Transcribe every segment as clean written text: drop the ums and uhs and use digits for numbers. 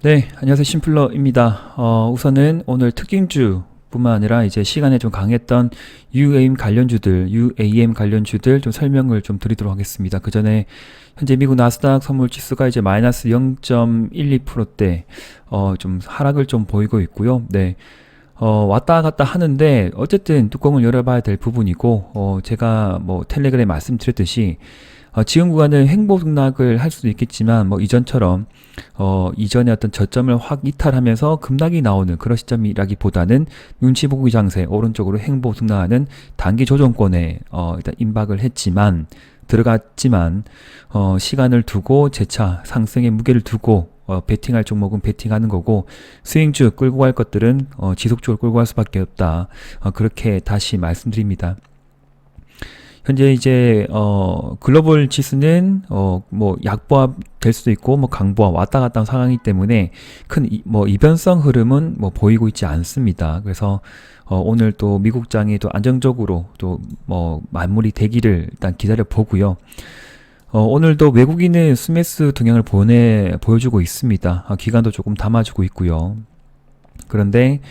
네, 안녕하세요. 심플러입니다. 우선은 오늘 특징주 뿐만 아니라 이제 시간에 좀 강했던 UAM 관련주들 좀 설명을 좀 드리도록 하겠습니다. 그 전에 현재 미국 나스닥 선물 지수가 이제 마이너스 0.12%대 좀 하락을 좀 보이고 있고요. 네. 왔다 갔다 하는데 어쨌든 뚜껑을 열어봐야 될 부분이고 제가 뭐 텔레그램에 말씀드렸듯이 지금 구간은 횡보 등락을 할 수도 있겠지만 뭐 이전처럼 이전의 어떤 저점을 확 이탈하면서 급락이 나오는 그런 시점이라기보다는 눈치 보기 장세 오른쪽으로 횡보 등락하는 단기 조정권에 일단 임박을 했지만 들어갔지만 시간을 두고 재차 상승의 무게를 두고 베팅할 종목은 베팅하는 거고 스윙주 끌고 갈 것들은 지속적으로 끌고 갈 수밖에 없다. 그렇게 다시 말씀드립니다. 현재 이제 글로벌 지수는 뭐 약보합 될 수도 있고 뭐 강보합 왔다 갔다 하는 상황이기 때문에 큰 뭐 이변성 흐름은 뭐 보이고 있지 않습니다. 그래서 오늘 또 미국장이 또 안정적으로 또 뭐 마무리 되기를 일단 기다려 보고요. 오늘도 외국인은 스매스 동향을 보여주고 있습니다. 기간도 조금 담아주고 있고요. 그런데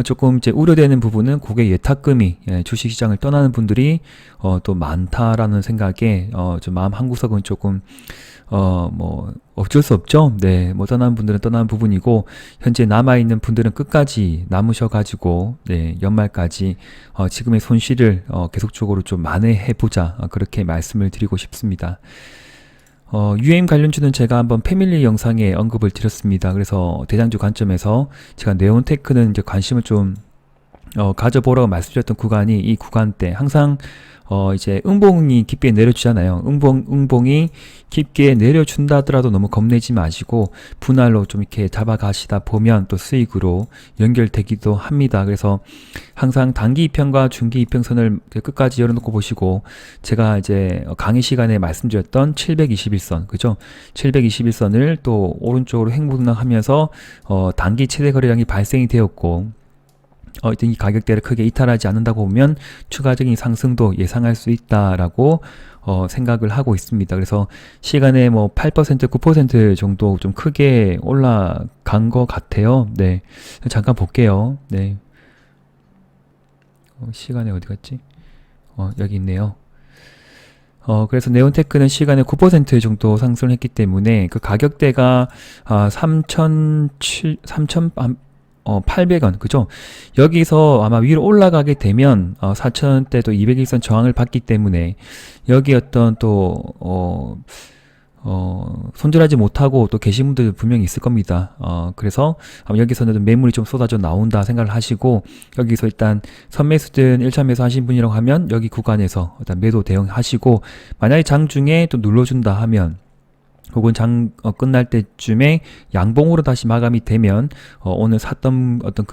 조금 이제 우려되는 부분은 고객 예탁금이 주식시장을 떠나는 분들이 또 많다라는 생각에 좀 마음 한구석은 조금 뭐 어쩔 수 없죠. 네, 뭐 떠나는 분들은 떠나는 부분이고 현재 남아있는 분들은 끝까지 남으셔가지고 네, 연말까지 지금의 손실을 계속적으로 좀 만회해보자 그렇게 말씀을 드리고 싶습니다. UAM 관련주는 제가 한번 패밀리 영상에 언급을 드렸습니다. 그래서 대장주 관점에서 제가 네온테크는 이제 관심을 좀 가져보라고 말씀드렸던 구간이 이 구간대 항상 이제 응봉이 깊게 내려주잖아요. 응봉이 깊게 내려준다더라도 너무 겁내지 마시고 분할로 좀 이렇게 잡아가시다 보면 또 수익으로 연결되기도 합니다. 그래서 항상 단기 이평과 중기 이평선을 끝까지 열어놓고 보시고 제가 이제 강의 시간에 말씀드렸던 721선, 그죠? 721선을 또 오른쪽으로 횡보등락하면서 단기 최대 거래량이 발생이 되었고 이 가격대를 크게 이탈하지 않는다고 보면 추가적인 상승도 예상할 수 있다라고 생각을 하고 있습니다. 그래서 시간에 뭐 8%, 9% 정도 좀 크게 올라간 것 같아요. 네, 잠깐 볼게요. 네, 시간에 어디 갔지? 여기 있네요. 그래서 네온테크는 시간에 9% 정도 상승을 했기 때문에 그 가격대가 800원, 그죠? 여기서 아마 위로 올라가게 되면 4,000원대도 200일선 저항을 받기 때문에 여기 어떤 또 손절하지 못하고 또 계신 분들 분명히 있을 겁니다. 그래서 여기서는 좀 매물이 좀 쏟아져 나온다 생각을 하시고 여기서 일단 선매수든 1차 매수 하신 분이라고 하면 여기 구간에서 일단 매도 대응하시고 만약에 장중에 또 눌러준다 하면 혹은 장 끝날 때쯤에 양봉으로 다시 마감이 되면 오늘 샀던 어떤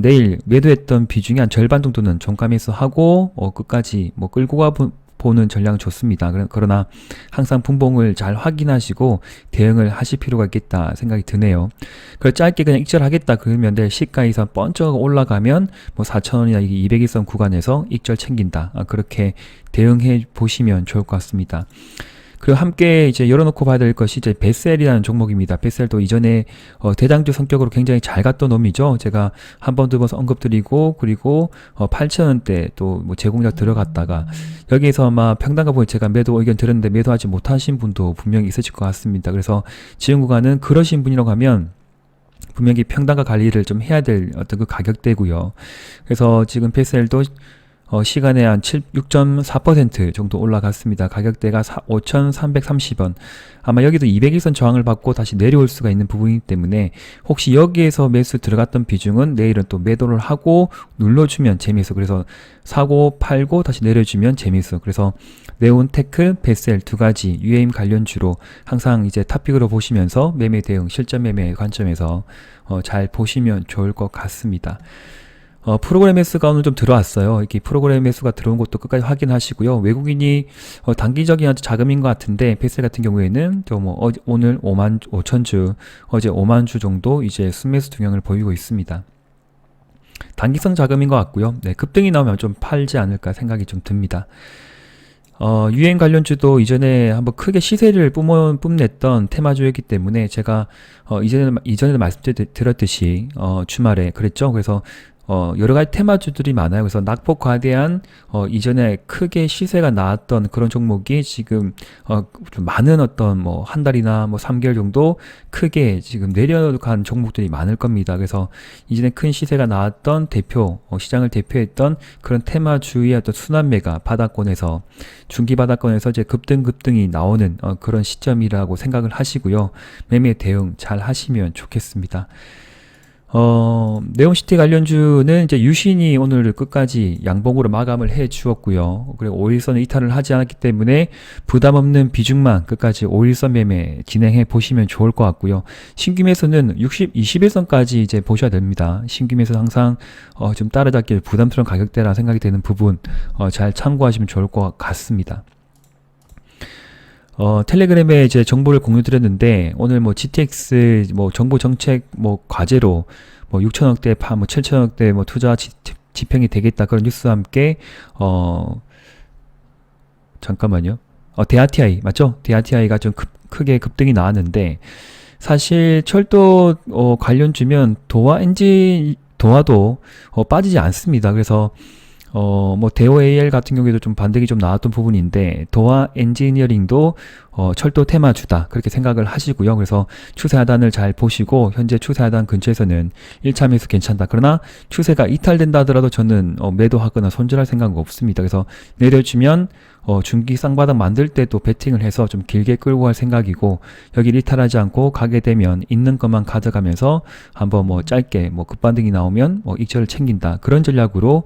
내일 매도했던 비중이 한 절반 정도는 종가 매수하고 끝까지 뭐 끌고 보는 전략은 좋습니다. 그러나 항상 분봉을 잘 확인하시고 대응을 하실 필요가 있겠다 생각이 드네요. 그걸 짧게 그냥 익절하겠다 그러면 될 시가 이상 번쩍 올라가면 뭐 4,000원이나 200일선 구간에서 익절 챙긴다. 그렇게 대응해 보시면 좋을 것 같습니다. 그리고 함께 이제 열어놓고 봐야 될 것이 이제 베셀이라는 종목입니다. 베셀도 이전에 대장주 성격으로 굉장히 잘 갔던 놈이죠. 제가 한 번, 두 번 언급드리고 그리고 8,000원대 또 뭐 제공작 들어갔다가 여기에서 아마 평단가 보니 제가 매도 의견 들었는데 매도하지 못하신 분도 분명히 있으실 것 같습니다. 그래서 지금 구간은 그러신 분이라고 하면 분명히 평단가 관리를 좀 해야 될 어떤 그 가격대고요. 그래서 지금 베셀도 시간에 한 6.4% 정도 올라갔습니다. 가격대가 5,330원. 아마 여기도 200일선 저항을 받고 다시 내려올 수가 있는 부분이기 때문에 혹시 여기에서 매수 들어갔던 비중은 내일은 또 매도를 하고 눌러주면 재미있어. 그래서 사고 팔고 다시 내려주면 재미있어. 그래서 네온테크, 베셀 두 가지 UAM 관련주로 항상 이제 탑픽으로 보시면서 매매 대응, 실전 매매 관점에서 잘 보시면 좋을 것 같습니다. 프로그램 매수가 오늘 좀 들어왔어요. 이렇게 프로그램 매수가 들어온 것도 끝까지 확인하시고요. 외국인이 단기적인 아주 자금인 것 같은데 베셀 같은 경우에는 오늘 5만 5천 주, 어제 5만 주 정도 이제 순매수 동향을 보이고 있습니다. 단기성 자금인 것 같고요. 네, 급등이 나오면 좀 팔지 않을까 생각이 좀 듭니다. 유행 관련주도 이전에 한번 크게 시세를 뿜냈던 테마주였기 때문에 제가 이전에도 말씀드렸듯이 주말에 그랬죠. 그래서 여러 가지 테마주들이 많아요. 그래서 낙폭 과대한 이전에 크게 시세가 나왔던 그런 종목이 지금 좀 많은 어떤 뭐 한 달이나 뭐 3개월 정도 크게 지금 내려간 종목들이 많을 겁니다. 그래서 이전에 큰 시세가 나왔던 시장을 대표했던 그런 테마주의 어떤 순환매가 바닥권에서 중기 바닥권에서 이제 급등이 나오는 그런 시점이라고 생각을 하시고요. 매매 대응 잘 하시면 좋겠습니다. 네온시티 관련주는 이제 유신이 오늘 끝까지 양봉으로 마감을 해 주었고요. 그리고 5일선을 이탈을 하지 않았기 때문에 부담 없는 비중만 끝까지 5일선 매매 진행해 보시면 좋을 것 같고요. 신규 매수는 21선까지 이제 보셔야 됩니다. 신규 매수 항상 좀 따라잡기 부담스러운 가격대라 생각이 되는 부분 잘 참고하시면 좋을 것 같습니다. 텔레그램에 이제 정보를 공유 드렸는데, 오늘 뭐 GTX 뭐 정보 정책 뭐 과제로 뭐 6천억대 뭐 7천억대 뭐 투자 지평이 되겠다. 그런 뉴스와 함께, 잠깐만요. 대아티아이, 맞죠? 대아티아이가 좀 크게 급등이 나왔는데, 사실 철도 관련주면 도화도 빠지지 않습니다. 그래서 뭐 대호 AL 같은 경우에도 좀 반등이 좀 나왔던 부분인데, 도화 엔지니어링도 철도 테마주다 그렇게 생각을 하시고요. 그래서 추세 하단을 잘 보시고, 현재 추세 하단 근처에서는 1차 매수 괜찮다. 그러나 추세가 이탈된다 하더라도 저는 매도하거나 손절할 생각은 없습니다. 그래서 내려주면 중기 쌍바닥 만들 때도 베팅을 해서 좀 길게 끌고 갈 생각이고, 여기를 이탈하지 않고 가게 되면 있는 것만 가져가면서 한번 뭐 짧게 뭐 급반등이 나오면 익절을 챙긴다, 그런 전략으로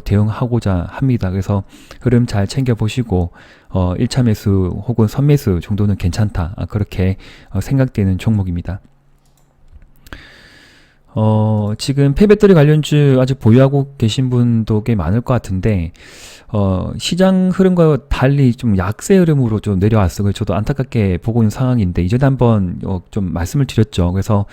대응하고자 합니다. 그래서 흐름 잘 챙겨 보시고 1차 매수 혹은 선매수 정도는 괜찮다, 그렇게 생각되는 종목입니다. 지금 폐배터리 관련주 아직 보유하고 계신 분도 꽤 많을 것 같은데, 시장 흐름과 달리 좀 약세 흐름으로 좀 내려왔어요. 그래서 저도 안타깝게 보고 있는 상황인데, 이전에 한번 좀 말씀을 드렸죠. 그래서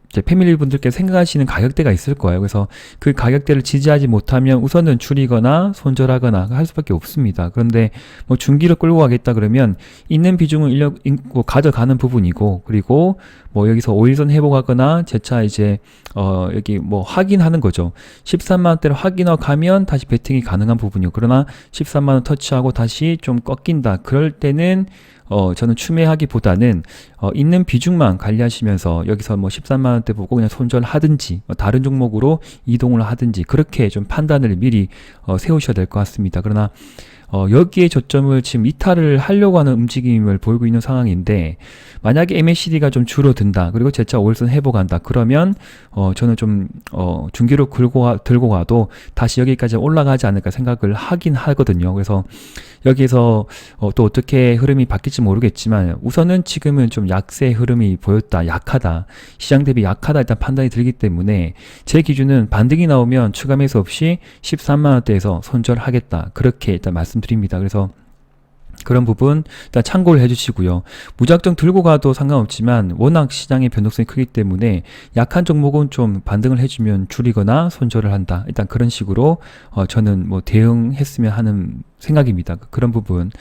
이제 패밀리 분들께 생각하시는 가격대가 있을 거예요. 그래서 그 가격대를 지지하지 못하면 우선은 줄이거나 손절하거나 할 수밖에 없습니다. 그런데 뭐 중기로 끌고 가겠다 그러면 있는 비중을 가져가는 부분이고, 그리고 뭐 여기서 5일선 회복하거나 재차 이제 여기 뭐 확인하는 거죠. 13만원대를 확인하고 가면 다시 베팅이 가능한 부분이고, 그러나 13만원 터치하고 다시 좀 꺾인다, 그럴 때는 저는 추매하기보다는 있는 비중만 관리하시면서 여기서 뭐 13만원대 보고 그냥 손절하든지 다른 종목으로 이동을 하든지, 그렇게 좀 판단을 미리 세우셔야 될 것 같습니다. 그러나 여기에 저점을 지금 이탈을 하려고 하는 움직임을 보이고 있는 상황인데, 만약에 MACD가 좀 줄어든다, 그리고 재차 5일선 회복한다, 그러면 저는 좀 중기로 들고 가도 다시 여기까지 올라가지 않을까 생각을 하긴 하거든요. 그래서 여기서 또 어떻게 흐름이 바뀔지 모르겠지만, 우선은 지금은 좀 약세 흐름이 보였다, 약하다, 시장 대비 약하다 일단 판단이 들기 때문에, 제 기준은 반등이 나오면 추가 매수 없이 13만원대에서 손절하겠다, 그렇게 일단 말씀드립니다. 그래서 그런 부분 일단 참고를 해주시고요. 무작정 들고 가도 상관없지만 워낙 시장의 변동성이 크기 때문에 약한 종목은 좀 반등을 해주면 줄이거나 손절을 한다, 일단 그런 식으로 저는 뭐 대응했으면 하는 생각입니다. 그런 부분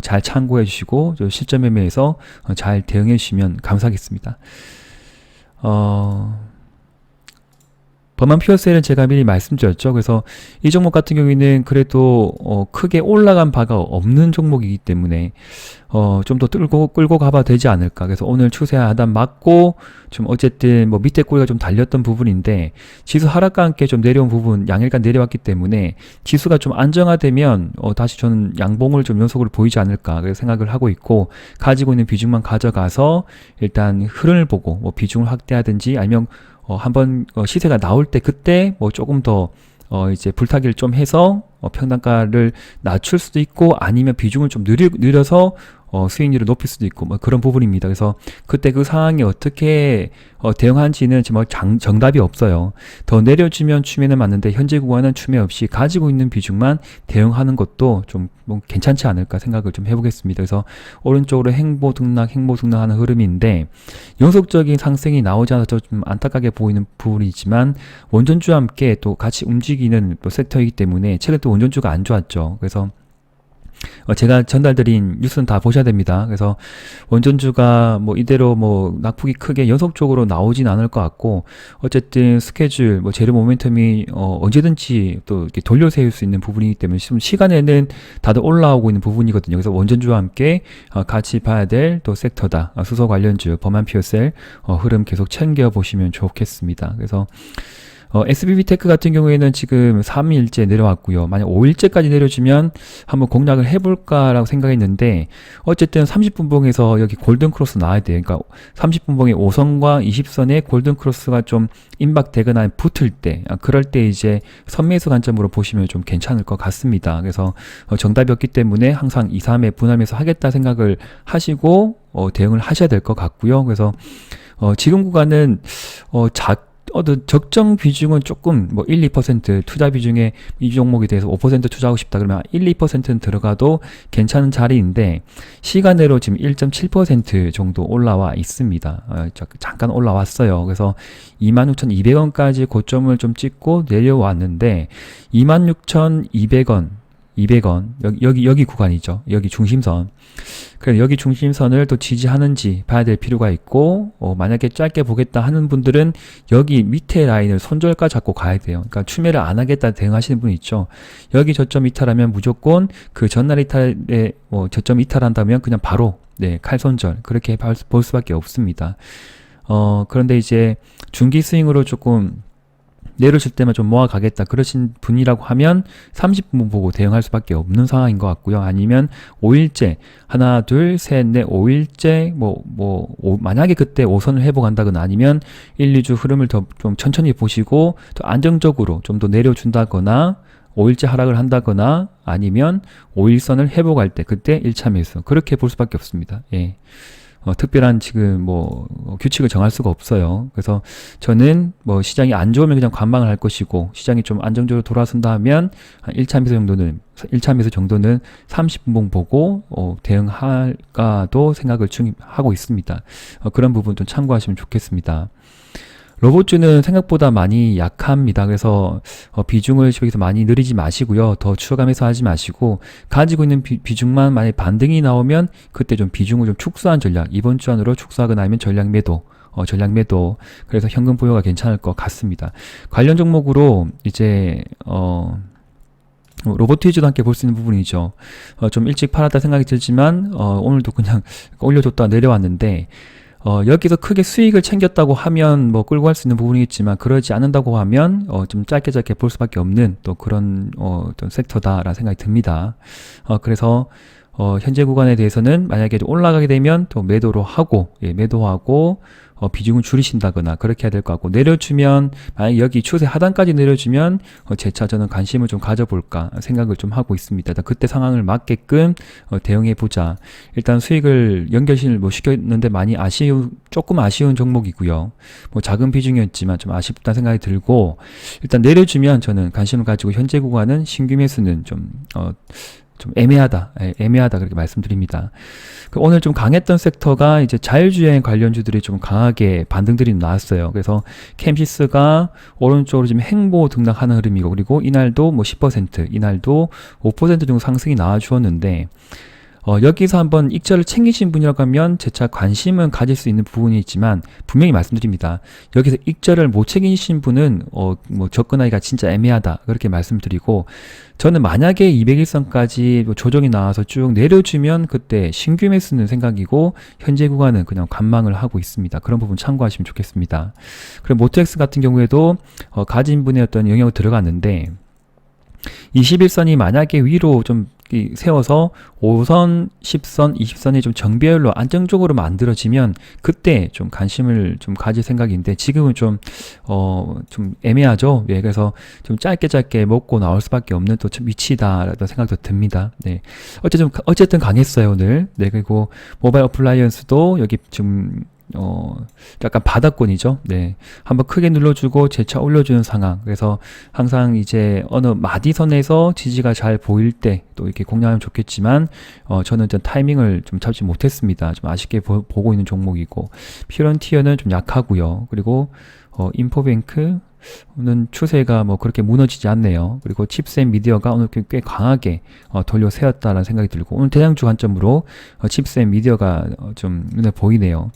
잘 참고해 주시고, 실전 매매에서 잘 대응해 주시면 감사하겠습니다. 버만 퓨어셀은 제가 미리 말씀드렸죠. 그래서 이 종목 같은 경우에는 그래도 크게 올라간 바가 없는 종목이기 때문에 좀 더 끌고 가봐 되지 않을까. 그래서 오늘 추세 하단 맞고 좀 어쨌든 뭐 밑에 꼬리가 좀 달렸던 부분인데, 지수 하락과 함께 좀 내려온 부분, 양일간 내려왔기 때문에 지수가 좀 안정화되면 다시 저는 양봉을 좀 연속으로 보이지 않을까, 그렇게 생각을 하고 있고, 가지고 있는 비중만 가져가서 일단 흐름을 보고 뭐 비중을 확대하든지, 아니면 한번 시세가 나올 때 그때 뭐 조금 더 이제 불타기를 좀 해서 평단가를 낮출 수도 있고, 아니면 비중을 좀 늘려서 수익률을 높일 수도 있고, 뭐 그런 부분입니다. 그래서 그때 그 상황이 어떻게 대응하는지는 정말 정답이 없어요. 더 내려주면 추매는 맞는데, 현재 구간은 추매 없이 가지고 있는 비중만 대응하는 것도 좀 뭐 괜찮지 않을까 생각을 좀 해보겠습니다. 그래서 오른쪽으로 행보 등락하는 흐름인데, 연속적인 상승이 나오지 않아서 좀 안타깝게 보이는 부분이지만, 원전주와 함께 또 같이 움직이는 또 섹터이기 때문에 최근 또 원전주가 안 좋았죠. 그래서 제가 전달드린 뉴스는 다 보셔야 됩니다. 그래서 원전주가 뭐 이대로 뭐 낙폭이 크게 연속적으로 나오진 않을 것 같고, 어쨌든 스케줄, 뭐 재료 모멘텀이 언제든지 또 이렇게 돌려 세울 수 있는 부분이기 때문에 지금 시간에는 다들 올라오고 있는 부분이거든요. 그래서 원전주와 함께 같이 봐야 될 또 섹터다. 수소 관련주, 범한 피어셀 흐름 계속 챙겨 보시면 좋겠습니다. 그래서 SBB테크 같은 경우에는 지금 3일째 내려왔고요. 만약 5일째까지 내려주면 한번 공략을 해볼까라고 생각했는데, 어쨌든 30분봉에서 여기 골든크로스 나와야 돼요. 그러니까 30분봉의 5선과 20선의 골든크로스가 좀 임박되거나 붙을 때, 그럴 때 이제 선매수 관점으로 보시면 좀 괜찮을 것 같습니다. 그래서 정답이 없기 때문에 항상 2, 3회 분할매수 하겠다 생각을 하시고 대응을 하셔야 될 것 같고요. 그래서 지금 구간은 적정 비중은 조금 뭐 1, 2% 투자 비중에 이 종목에 대해서 5% 투자하고 싶다 그러면 1, 2%는 들어가도 괜찮은 자리인데, 시간으로 지금 1.7% 정도 올라와 있습니다. 잠깐 올라왔어요. 그래서 26,200원까지 고점을 좀 찍고 내려왔는데 26,200원 200원 여기 구간이죠. 여기 중심선. 그래서 여기 중심선을 또 지지하는지 봐야 될 필요가 있고, 만약에 짧게 보겠다 하는 분들은 여기 밑에 라인을 손절가 잡고 가야 돼요. 그러니까 추매를 안 하겠다 대응하시는 분 있죠. 여기 저점 이탈하면 무조건 그 전날 이탈에 저점 이탈한다면 그냥 바로 칼손절 그렇게 볼 수밖에 없습니다. 그런데 이제 중기 스윙으로 조금 내려줄 때만 좀 모아가겠다 그러신 분이라고 하면 30분 보고 대응할 수밖에 없는 상황인 것 같고요. 아니면 5일째 하나 둘 셋 넷 5일째 만약에 그때 5선을 회복한다거나 아니면 1, 2주 흐름을 더 좀 천천히 보시고 또 안정적으로 좀 더 내려준다거나 5일째 하락을 한다거나 아니면 5일선을 회복할 때 그때 1차 매수 그렇게 볼 수밖에 없습니다. 예. 특별한 지금 규칙을 정할 수가 없어요. 그래서 저는 시장이 안 좋으면 그냥 관망을 할 것이고, 시장이 좀 안정적으로 돌아선다 하면 한 1차 매수 정도는 30분봉 보고 대응할까도 생각을 하고 있습니다. 그런 부분 좀 참고하시면 좋겠습니다. 로봇주는 생각보다 많이 약합니다. 그래서 비중을 여기서 많이 늘리지 마시고요. 더 추가하면서 하지 마시고, 가지고 있는 비중만 만약 반등이 나오면 그때 좀 비중을 좀 축소한 전략, 이번 주 안으로 축소하거나 아니면 전략 매도, 그래서 현금 보유가 괜찮을 것 같습니다. 관련 종목으로 이제 로보티즈도 함께 볼 수 있는 부분이죠. 좀 일찍 팔았다 생각이 들지만 오늘도 그냥 올려줬다 내려왔는데, 여기서 크게 수익을 챙겼다고 하면 끌고 갈 수 있는 부분이겠지만, 그러지 않는다고 하면 좀 짧게 볼 수밖에 없는 또 그런 어떤 섹터다라는 생각이 듭니다. 그래서 현재 구간에 대해서는 만약에 올라가게 되면 또 매도하고 비중을 줄이신다거나 그렇게 해야 될 것 같고, 내려주면 만약 여기 추세 하단까지 내려주면 재차 저는 관심을 좀 가져볼까 생각을 좀 하고 있습니다. 일단 그때 상황을 맞게끔 대응해 보자. 일단 수익을 연결신을 시켰는데 조금 아쉬운 종목이고요. 작은 비중이었지만 좀 아쉽다는 생각이 들고, 일단 내려주면 저는 관심을 가지고 현재 구간은 신규 매수는 좀 애매하다 그렇게 말씀드립니다. 오늘 좀 강했던 섹터가 이제 자율주행 관련주들이 좀 강하게 반등들이 나왔어요. 그래서 캠시스가 오른쪽으로 지금 횡보 등락하는 흐름이고, 그리고 이날도 10%, 이날도 5% 정도 상승이 나와 주었는데, 여기서 한번 익절을 챙기신 분이라고 하면 재차 관심은 가질 수 있는 부분이 있지만, 분명히 말씀드립니다. 여기서 익절을 못 챙기신 분은 접근하기가 진짜 애매하다 그렇게 말씀드리고, 저는 만약에 200일선까지 조정이 나와서 쭉 내려주면 그때 신규 매수는 생각이고, 현재 구간은 그냥 관망을 하고 있습니다. 그런 부분 참고하시면 좋겠습니다. 그리고 모트엑스 같은 경우에도 가진 분의 어떤 영역을 들어갔는데, 21선이 만약에 위로 좀 세워서 5선, 10선, 20선이 좀 정배열로 안정적으로 만들어지면 그때 좀 관심을 좀 가질 생각인데, 지금은 좀 애매하죠. 그래서 좀 짧게 먹고 나올 수밖에 없는 또 위치다라는 생각도 듭니다. 어쨌든 강했어요, 오늘. 그리고 모바일 어플라이언스도 여기 좀 약간 바닥권이죠. 한번 크게 눌러주고 재차 올려주는 상황. 그래서 항상 이제 어느 마디선에서 지지가 잘 보일 때 또 이렇게 공략하면 좋겠지만, 저는 좀 타이밍을 좀 잡지 못했습니다. 좀 아쉽게 보고 있는 종목이고, 피런티어는 좀 약하고요. 그리고 인포뱅크 오늘 추세가 뭐 그렇게 무너지지 않네요. 그리고 칩셋 미디어가 오늘 꽤 강하게 돌려 세웠다라는 생각이 들고, 오늘 대장주 관점으로 칩셋 미디어가 좀 눈에 보이네요.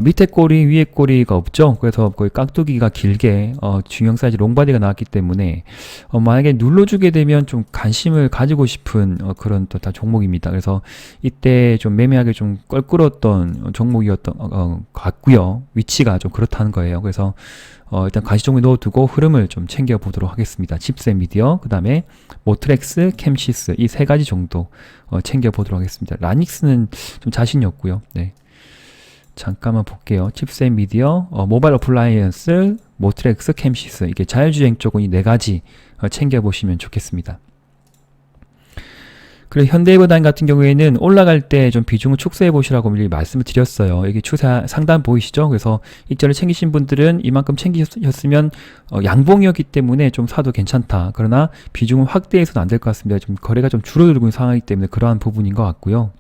밑에 꼬리 위에 꼬리가 없죠. 그래서 거의 깍두기가 길게 중형 사이즈 롱바디가 나왔기 때문에 만약에 눌러주게 되면 좀 관심을 가지고 싶은 그런 또 다 종목입니다. 그래서 이때 좀 매매하기 좀 껄끄러웠던 종목이었던 같고요. 위치가 좀 그렇다는 거예요. 그래서 일단 가시종에 넣어두고 흐름을 좀 챙겨보도록 하겠습니다. 칩셋 미디어, 그 다음에 모트렉스, 캠시스 이 세 가지 정도 챙겨보도록 하겠습니다. 라닉스는 좀 자신이 없고요. 네. 잠깐만 볼게요. 칩셋 미디어, 모바일 어플라이언스, 모트렉스, 캠시스 이게 자율주행 쪽은 이 네 가지 챙겨보시면 좋겠습니다. 그리고 현대해버단 같은 경우에는 올라갈 때 좀 비중을 축소해 보시라고 미리 말씀을 드렸어요. 여기 추세 상단 보이시죠? 그래서 익절을 챙기신 분들은 이만큼 챙기셨으면 양봉이었기 때문에 좀 사도 괜찮다. 그러나 비중을 확대해서는 안 될 것 같습니다. 좀 거래가 좀 줄어들고 있는 상황이기 때문에 그러한 부분인 것 같고요.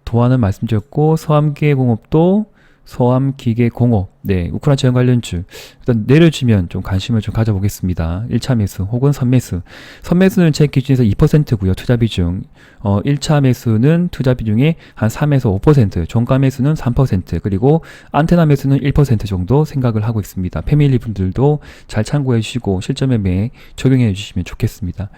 도안은 말씀드렸고, 서암기계공업도 서암기계공업, 네, 우크라이나 지원 관련주 일단 내려주면 좀 관심을 좀 가져보겠습니다. 1차 매수 혹은 선매수. 선매수는 제 기준에서 2%고요. 투자 비중. 1차 매수는 투자 비중의 한 3에서 5%, 종가 매수는 3%, 그리고 안테나 매수는 1% 정도 생각을 하고 있습니다. 패밀리 분들도 잘 참고해 주시고 실전 매매에 적용해 주시면 좋겠습니다.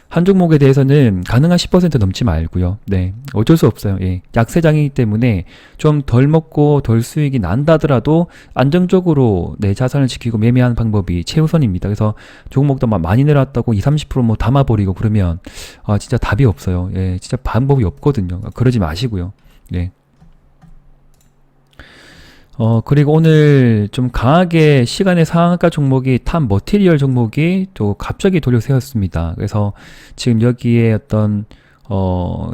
한 종목에 대해서는 가능한 10% 넘지 말고요. 네, 어쩔 수 없어요. 예, 약세장이기 때문에 좀 덜 먹고 덜 수익이 난다더라도 안정적으로 내 자산을 지키고 매매하는 방법이 최우선입니다. 그래서 종목도 막 많이 내려왔다고 20-30% 담아버리고 그러면 진짜 답이 없어요. 예, 진짜 방법이 없거든요. 그러지 마시고요. 네. 그리고 오늘 좀 강하게 시간의 상한가 종목이 탑 머티리얼 종목이 또 갑자기 돌려 세웠습니다. 그래서 지금 여기에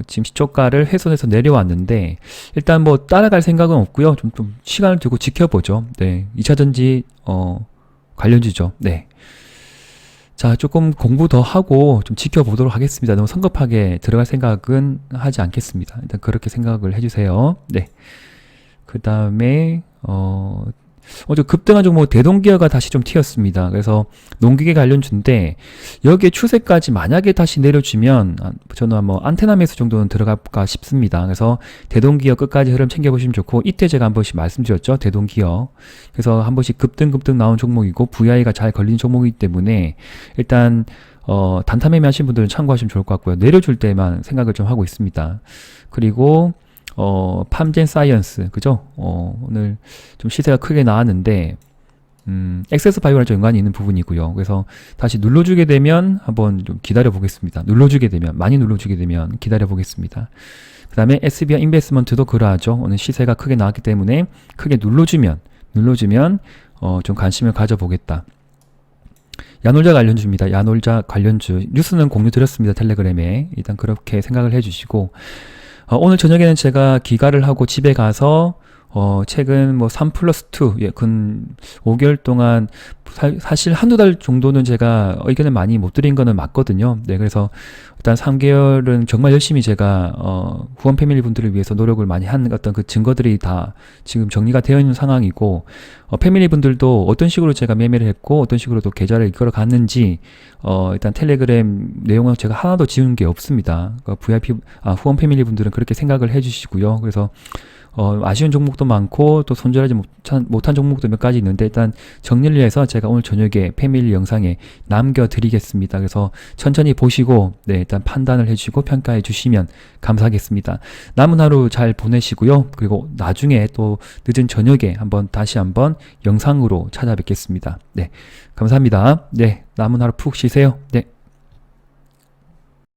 지금 시초가를 훼손해서 내려왔는데, 일단 뭐 따라갈 생각은 없고요. 좀 시간을 두고 지켜보죠. 네. 2차전지, 관련주죠. 네. 자, 조금 공부 더 하고 좀 지켜보도록 하겠습니다. 너무 성급하게 들어갈 생각은 하지 않겠습니다. 일단 그렇게 생각을 해주세요. 네. 그 다음에 어제 급등한 종목 대동기어가 다시 좀 튀었습니다. 그래서 농기계 관련주인데 여기에 추세까지 만약에 다시 내려주면 저는 뭐 안테나 매수 정도는 들어갈까 싶습니다. 그래서 대동기어 끝까지 흐름 챙겨보시면 좋고, 이때 제가 한 번씩 말씀드렸죠. 대동기어. 그래서 한 번씩 급등 나온 종목이고 VI가 잘 걸리는 종목이기 때문에 일단 단타 매매하신 분들은 참고하시면 좋을 것 같고요. 내려줄 때만 생각을 좀 하고 있습니다. 그리고 팜젠 사이언스, 그죠? 오늘 좀 시세가 크게 나왔는데, 액세스 바이오랑 좀 연관이 있는 부분이고요. 그래서 다시 눌러주게 되면 한번 좀 기다려 보겠습니다. 많이 눌러주게 되면 기다려 보겠습니다. 그 다음에 SBI 인베스먼트도 그러하죠. 오늘 시세가 크게 나왔기 때문에 크게 눌러주면 좀 관심을 가져보겠다. 야놀자 관련주입니다. 야놀자 관련주. 뉴스는 공유 드렸습니다. 텔레그램에. 일단 그렇게 생각을 해주시고, 오늘 저녁에는 제가 기가를 하고 집에 가서 최근 뭐 3+2, 예, 근 5개월 동안 사실 한두 달 정도는 제가 의견을 많이 못 드린 거는 맞거든요. 네, 그래서 일단 3개월은 정말 열심히 제가 후원 패밀리 분들을 위해서 노력을 많이 한 어떤 그 증거들이 다 지금 정리가 되어 있는 상황이고, 패밀리 분들도 어떤 식으로 제가 매매를 했고 어떤 식으로 또 계좌를 이끌어 갔는지 일단 텔레그램 내용은 제가 하나도 지운 게 없습니다. 그러니까 후원 패밀리 분들은 그렇게 생각을 해주시고요. 그래서 아쉬운 종목도 많고 또 손절하지 못한 종목도 몇 가지 있는데, 일단 정리를 해서 제가 오늘 저녁에 패밀리 영상에 남겨드리겠습니다. 그래서 천천히 보시고 일단 판단을 해주시고 평가해 주시면 감사하겠습니다. 남은 하루 잘 보내시고요. 그리고 나중에 또 늦은 저녁에 다시 한번 영상으로 찾아뵙겠습니다. 네, 감사합니다. 네, 남은 하루 푹 쉬세요. 네.